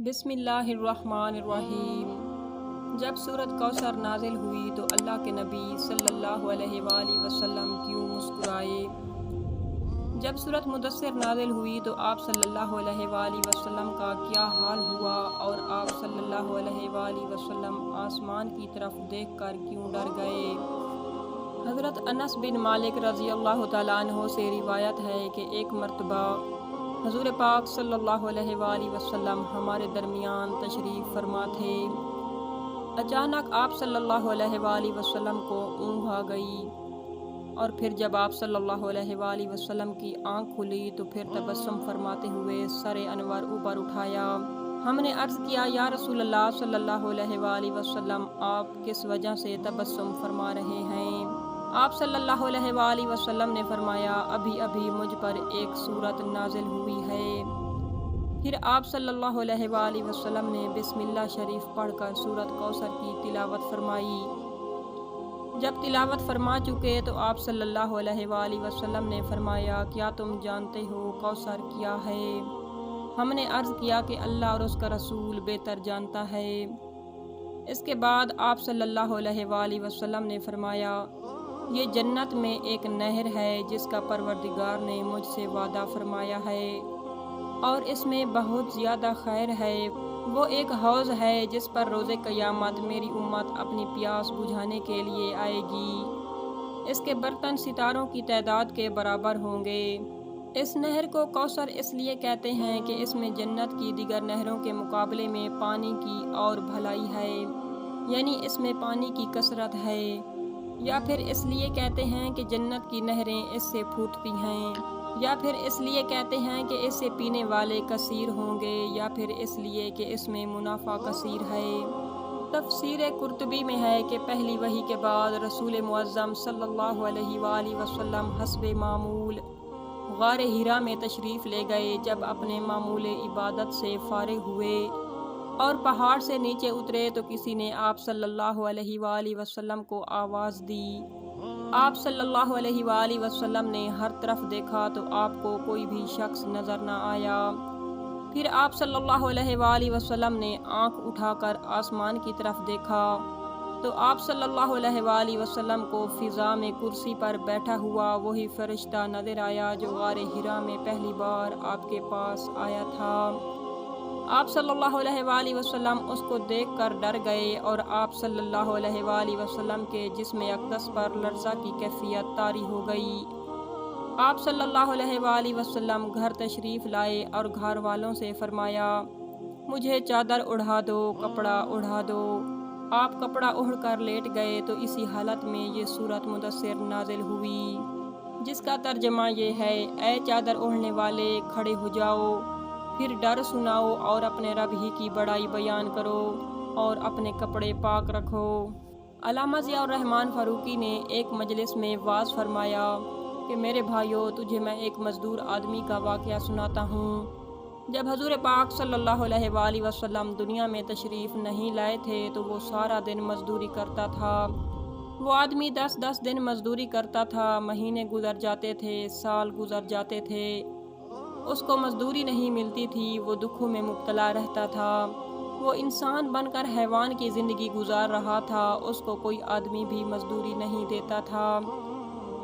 بسم اللہ الرحمن الرحیم۔ جب سورۃ کوثر نازل ہوئی تو اللہ کے نبی صلی اللہ علیہ وآلہ وسلم کیوں مسکرائے؟ جب سورۃ مدثر نازل ہوئی تو آپ صلی اللہ علیہ وآلہ وسلم کا کیا حال ہوا اور آپ صلی اللہ علیہ وآلہ وسلم آسمان کی طرف دیکھ کر کیوں ڈر گئے؟ حضرت انس بن مالک رضی اللہ تعالیٰ عنہ سے روایت ہے کہ ایک مرتبہ حضور پاک صلی اللہ علیہ وآلہ وسلم ہمارے درمیان تشریف فرما تھے۔ اچانک آپ صلی اللہ علیہ وآلہ وسلم کو اونگ آ گئی اور پھر جب آپ صلی اللہ علیہ وآلہ وسلم کی آنکھ کھلی تو پھر تبسم فرماتے ہوئے سر انور اوپر اٹھایا۔ ہم نے عرض کیا یا رسول اللہ صلی اللہ علیہ وآلہ وسلم، آپ کس وجہ سے تبسم فرما رہے ہیں؟ آپ صلی اللہ علیہ وآلہ وسلم نے فرمایا ابھی ابھی مجھ پر ایک سورت نازل ہوئی ہے۔ پھر آپ صلی اللہ علیہ وآلہ وسلم نے بسم اللہ شریف پڑھ کر سورۃ کوثر کی تلاوت فرمائی۔ جب تلاوت فرما چکے تو آپ صلی اللہ علیہ وآلہ وسلم نے فرمایا کیا تم جانتے ہو کوثر کیا ہے؟ ہم نے عرض کیا کہ اللہ اور اس کا رسول بہتر جانتا ہے۔ اس کے بعد آپ صلی اللہ علیہ وآلہ وسلم نے فرمایا یہ جنت میں ایک نہر ہے جس کا پروردگار نے مجھ سے وعدہ فرمایا ہے اور اس میں بہت زیادہ خیر ہے۔ وہ ایک حوض ہے جس پر روز قیامت میری امت اپنی پیاس بجھانے کے لیے آئے گی۔ اس کے برتن ستاروں کی تعداد کے برابر ہوں گے۔ اس نہر کو کوثر اس لیے کہتے ہیں کہ اس میں جنت کی دیگر نہروں کے مقابلے میں پانی کی اور بھلائی ہے، یعنی اس میں پانی کی کثرت ہے، یا پھر اس لیے کہتے ہیں کہ جنت کی نہریں اس سے پھوٹتی ہیں، یا پھر اس لیے کہتے ہیں کہ اس سے پینے والے کثیر ہوں گے، یا پھر اس لیے کہ اس میں منافع کثیر ہے۔ تفسیر قرطبی میں ہے کہ پہلی وحی کے بعد رسول معظم صلی اللہ علیہ وآلہ وسلم حسب معمول غار حرا میں تشریف لے گئے۔ جب اپنے معمول عبادت سے فارغ ہوئے اور پہاڑ سے نیچے اترے تو کسی نے آپ صلی اللہ علیہ وآلہ وسلم کو آواز دی۔ آپ صلی اللہ علیہ وآلہ وسلم نے ہر طرف دیکھا تو آپ کو کوئی بھی شخص نظر نہ آیا۔ پھر آپ صلی اللہ علیہ وآلہ وسلم نے آنکھ اٹھا کر آسمان کی طرف دیکھا تو آپ صلی اللہ علیہ وآلہ وسلم کو فضا میں کرسی پر بیٹھا ہوا وہی فرشتہ نظر آیا جو غار حرا میں پہلی بار آپ کے پاس آیا تھا۔ آپ صلی اللہ علیہ وآلہ وسلم اس کو دیکھ کر ڈر گئے اور آپ صلی اللہ علیہ وآلہ وسلم کے جسم اقدس پر لرزہ کی کیفیت طاری ہو گئی۔ آپ صلی اللہ علیہ وآلہ وسلم گھر تشریف لائے اور گھر والوں سے فرمایا مجھے چادر اڑھا دو، کپڑا اڑھا دو۔ آپ کپڑا اوڑھ کر لیٹ گئے تو اسی حالت میں یہ سورۃ مدثر نازل ہوئی، جس کا ترجمہ یہ ہے اے چادر اوڑھنے والے کھڑے ہو جاؤ، پھر ڈر سناؤ اور اپنے رب ہی کی بڑائی بیان کرو اور اپنے کپڑے پاک رکھو۔ علامہ ضیاء الرحمن فاروقی نے ایک مجلس میں واعظ فرمایا کہ میرے بھائیو، تجھے میں ایک مزدور آدمی کا واقعہ سناتا ہوں۔ جب حضور پاک صلی اللہ علیہ وآلہ وسلم دنیا میں تشریف نہیں لائے تھے تو وہ سارا دن مزدوری کرتا تھا۔ وہ آدمی 10 دن مزدوری کرتا تھا، مہینے گزر جاتے تھے، سال گزر جاتے تھے، اس کو مزدوری نہیں ملتی تھی، وہ دکھوں میں مبتلا رہتا تھا۔ وہ انسان بن کر حیوان کی زندگی گزار رہا تھا، اس کو کوئی آدمی بھی مزدوری نہیں دیتا تھا،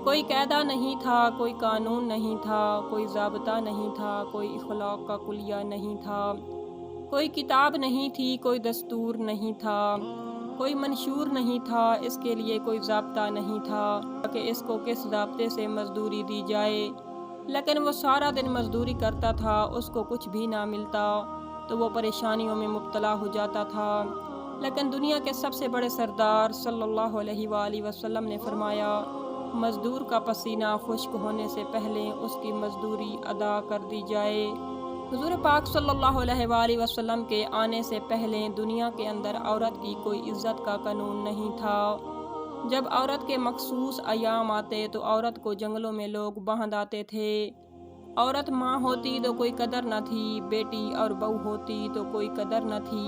کوئی قاعدہ نہیں تھا، کوئی قانون نہیں تھا، کوئی ضابطہ نہیں تھا، کوئی اخلاق کا کلیہ نہیں تھا، کوئی کتاب نہیں تھی، کوئی دستور نہیں تھا، کوئی منشور نہیں تھا، اس کے لیے کوئی ضابطہ نہیں تھا کہ اس کو کس ضابطے سے مزدوری دی جائے، لیکن وہ سارا دن مزدوری کرتا تھا، اس کو کچھ بھی نہ ملتا تو وہ پریشانیوں میں مبتلا ہو جاتا تھا۔ لیکن دنیا کے سب سے بڑے سردار صلی اللہ علیہ وآلہ وسلم نے فرمایا مزدور کا پسینہ خشک ہونے سے پہلے اس کی مزدوری ادا کر دی جائے۔ حضور پاک صلی اللہ علیہ وآلہ وسلم کے آنے سے پہلے دنیا کے اندر عورت کی کوئی عزت کا قانون نہیں تھا۔ جب عورت کے مخصوص ایام آتے تو عورت کو جنگلوں میں لوگ باندھ آتے تھے۔ عورت ماں ہوتی تو کوئی قدر نہ تھی، بیٹی اور بہو ہوتی تو کوئی قدر نہ تھی،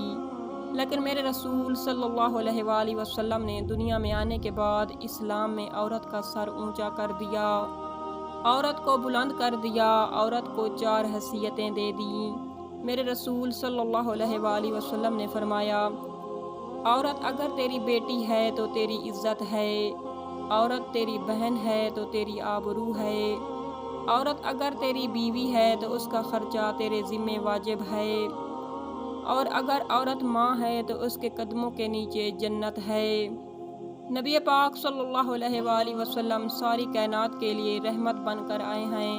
لیکن میرے رسول صلی اللہ علیہ وآلہ وسلم نے دنیا میں آنے کے بعد اسلام میں عورت کا سر اونچا کر دیا، عورت کو بلند کر دیا، عورت کو 4 حیثیتیں دے دیں۔ میرے رسول صلی اللہ علیہ وآلہ وسلم نے فرمایا، عورت اگر تیری بیٹی ہے تو تیری عزت ہے، عورت تیری بہن ہے تو تیری آبرو ہے، عورت اگر تیری بیوی ہے تو اس کا خرچہ تیرے ذمہ واجب ہے، اور اگر عورت ماں ہے تو اس کے قدموں کے نیچے جنت ہے۔ نبی پاک صلی اللہ علیہ وآلہ وسلم ساری کائنات کے لیے رحمت بن کر آئے ہیں۔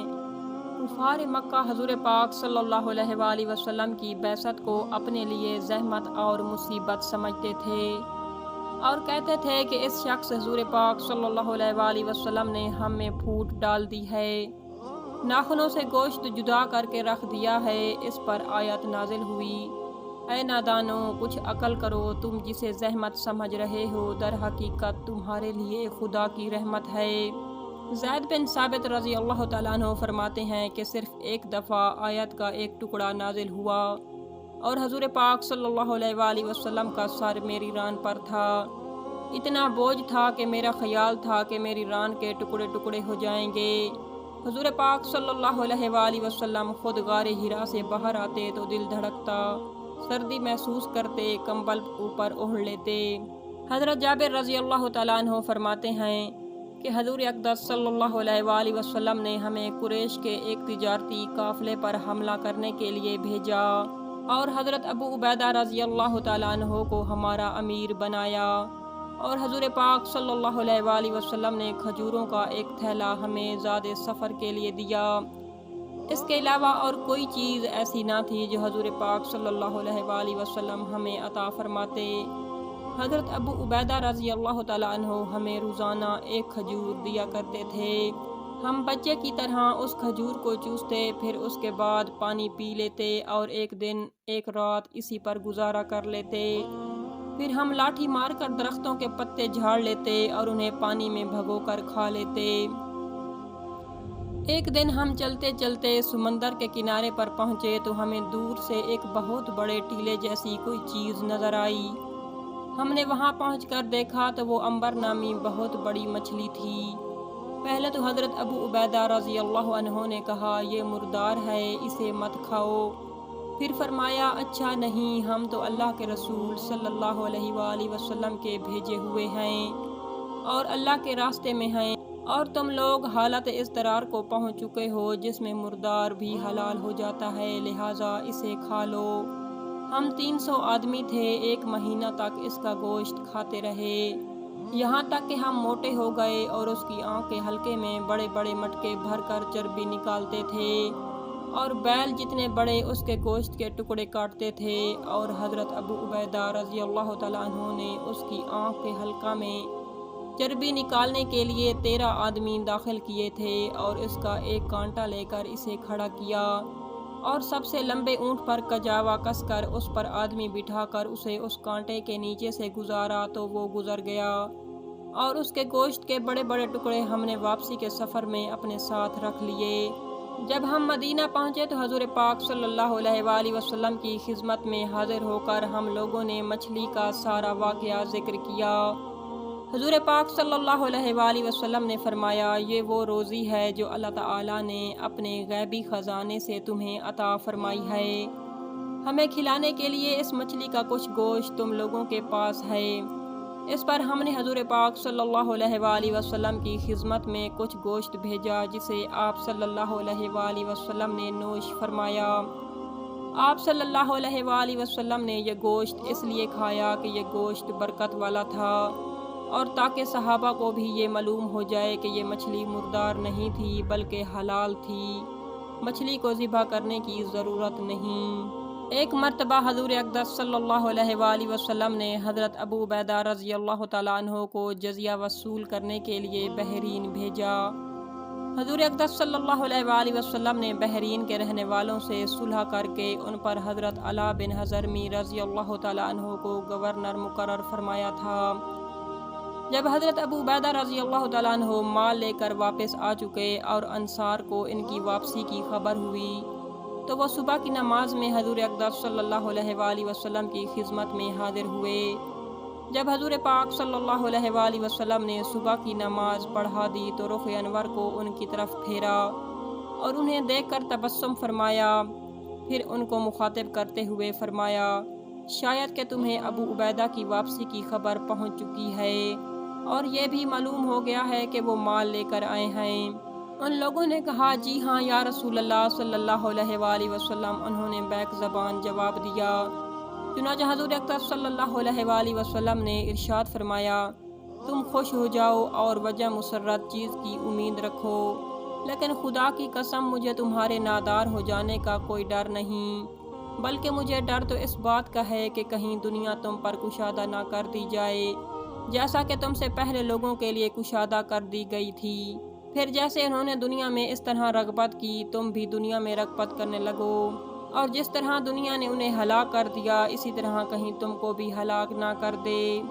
کفار مکہ حضور پاک صلی اللہ علیہ وآلہ وسلم کی بعثت کو اپنے لیے زحمت اور مصیبت سمجھتے تھے اور کہتے تھے کہ اس شخص حضور پاک صلی اللہ علیہ وآلہ وسلم نے ہم میں پھوٹ ڈال دی ہے، ناخنوں سے گوشت جدا کر کے رکھ دیا ہے۔ اس پر آیت نازل ہوئی، اے نادانو کچھ عقل کرو، تم جسے زحمت سمجھ رہے ہو در حقیقت تمہارے لیے خدا کی رحمت ہے۔ زید بن ثابت رضی اللہ تعالیٰ عنہ فرماتے ہیں کہ صرف ایک دفعہ آیت کا ایک ٹکڑا نازل ہوا اور حضور پاک صلی اللہ علیہ وآلہ وسلم کا سر میری ران پر تھا، اتنا بوجھ تھا کہ میرا خیال تھا کہ میری ران کے ٹکڑے ٹکڑے ہو جائیں گے۔ حضور پاک صلی اللہ علیہ وآلہ وسلم خود غار ہرا سے باہر آتے تو دل دھڑکتا، سردی محسوس کرتے، کمبل اوپر اوڑھ لیتے۔ حضرت جابر رضی اللہ تعالیٰ عنہ فرماتے ہیں کہ حضور اقدس صلی اللہ علیہ وآلہ وسلم نے ہمیں قریش کے ایک تجارتی قافلے پر حملہ کرنے کے لیے بھیجا اور حضرت ابو عبیدہ رضی اللہ تعالیٰ عنہ کو ہمارا امیر بنایا، اور حضور پاک صلی اللہ علیہ وآلہ وسلم نے کھجوروں کا ایک تھیلا ہمیں زاد سفر کے لیے دیا۔ اس کے علاوہ اور کوئی چیز ایسی نہ تھی جو حضور پاک صلی اللہ علیہ وآلہ وسلم ہمیں عطا فرماتے۔ حضرت ابو عبیدہ رضی اللہ تعالیٰ عنہ ہمیں روزانہ ایک کھجور دیا کرتے تھے، ہم بچے کی طرح اس کھجور کو چوستے، پھر اس کے بعد پانی پی لیتے اور ایک دن ایک رات اسی پر گزارا کر لیتے، پھر ہم لاٹھی مار کر درختوں کے پتے جھاڑ لیتے اور انہیں پانی میں بھگو کر کھا لیتے۔ ایک دن ہم چلتے چلتے سمندر کے کنارے پر پہنچے تو ہمیں دور سے ایک بہت بڑے ٹیلے جیسی کوئی چیز نظر آئی۔ ہم نے وہاں پہنچ کر دیکھا تو وہ عنبر نامی بہت بڑی مچھلی تھی۔ پہلے تو حضرت ابو عبیدہ رضی اللہ عنہ نے کہا یہ مردار ہے، اسے مت کھاؤ۔ پھر فرمایا اچھا نہیں، ہم تو اللہ کے رسول صلی اللہ علیہ وآلہ وسلم کے بھیجے ہوئے ہیں اور اللہ کے راستے میں ہیں، اور تم لوگ حالت اضطرار کو پہنچ چکے ہو جس میں مردار بھی حلال ہو جاتا ہے، لہٰذا اسے کھا لو۔ ہم 300 آدمی تھے، 1 مہینہ تک اس کا گوشت کھاتے رہے، یہاں تک کہ ہم موٹے ہو گئے اور اس کی آنکھ کے حلقے میں بڑے بڑے مٹکے بھر کر چربی نکالتے تھے اور بیل جتنے بڑے اس کے گوشت کے ٹکڑے کاٹتے تھے، اور حضرت ابو عبیدہ رضی اللہ تعالیٰ عنہ نے اس کی آنکھ کے حلقہ میں چربی نکالنے کے لیے 13 آدمی داخل کیے تھے اور اس کا ایک کانٹا لے کر اسے کھڑا کیا اور سب سے لمبے اونٹ پر کجاوا کس کر اس پر آدمی بٹھا کر اسے اس کانٹے کے نیچے سے گزارا تو وہ گزر گیا، اور اس کے گوشت کے بڑے بڑے ٹکڑے ہم نے واپسی کے سفر میں اپنے ساتھ رکھ لیے۔ جب ہم مدینہ پہنچے تو حضور پاک صلی اللہ علیہ وآلہ وسلم کی خدمت میں حاضر ہو کر ہم لوگوں نے مچھلی کا سارا واقعہ ذکر کیا۔ حضور پاک صلی اللہ علیہ وآلہ وسلم نے فرمایا یہ وہ روزی ہے جو اللہ تعالیٰ نے اپنے غیبی خزانے سے تمہیں عطا فرمائی ہے، ہمیں کھلانے کے لیے اس مچھلی کا کچھ گوشت تم لوگوں کے پاس ہے۔ اس پر ہم نے حضور پاک صلی اللہ علیہ وآلہ وسلم کی خدمت میں کچھ گوشت بھیجا جسے آپ صلی اللہ علیہ وآلہ وسلم نے نوش فرمایا۔ آپ صلی اللہ علیہ وآلہ وسلم نے یہ گوشت اس لیے کھایا کہ یہ گوشت برکت والا تھا اور تاکہ صحابہ کو بھی یہ معلوم ہو جائے کہ یہ مچھلی مردار نہیں تھی بلکہ حلال تھی، مچھلی کو ذبح کرنے کی ضرورت نہیں۔ ایک مرتبہ حضور اقدس صلی اللہ علیہ وآلہ وسلم نے حضرت ابو عبیدہ رضی اللہ تعالیٰ عنہ کو جزیہ وصول کرنے کے لیے بحرین بھیجا۔ حضور اقدس صلی اللہ علیہ وآلہ وسلم نے بحرین کے رہنے والوں سے صلح کر کے ان پر حضرت علا بن حضرمی رضی اللہ تعالیٰ عنہ کو گورنر مقرر فرمایا تھا۔ جب حضرت ابو عبیدہ رضی اللہ تعالیٰ عنہ مال لے کر واپس آ چکے اور انصار کو ان کی واپسی کی خبر ہوئی تو وہ صبح کی نماز میں حضور اقدس صلی اللہ علیہ وآلہ وسلم کی خدمت میں حاضر ہوئے۔ جب حضور پاک صلی اللہ علیہ وآلہ وسلم نے صبح کی نماز پڑھا دی تو رخ انور کو ان کی طرف پھیرا اور انہیں دیکھ کر تبسم فرمایا، پھر ان کو مخاطب کرتے ہوئے فرمایا، شاید کہ تمہیں ابو عبیدہ کی واپسی کی خبر پہنچ چکی ہے اور یہ بھی معلوم ہو گیا ہے کہ وہ مال لے کر آئے ہیں۔ ان لوگوں نے کہا، جی ہاں یا رسول اللہ صلی اللہ علیہ وآلہ وسلم۔ انہوں نے بیک زبان جواب دیا۔ چنانچہ حضور اکرم صلی اللہ علیہ وآلہ وسلم نے ارشاد فرمایا، تم خوش ہو جاؤ اور وجہ مسرت چیز کی امید رکھو، لیکن خدا کی قسم مجھے تمہارے نادار ہو جانے کا کوئی ڈر نہیں، بلکہ مجھے ڈر تو اس بات کا ہے کہ کہیں دنیا تم پر کشادہ نہ کر دی جائے، جیسا کہ تم سے پہلے لوگوں کے لیے کشادہ کر دی گئی تھی۔ پھر جیسے انہوں نے دنیا میں اس طرح رغبت کی، تم بھی دنیا میں رغبت کرنے لگو، اور جس طرح دنیا نے انہیں ہلاک کر دیا، اسی طرح کہیں تم کو بھی ہلاک نہ کر دے۔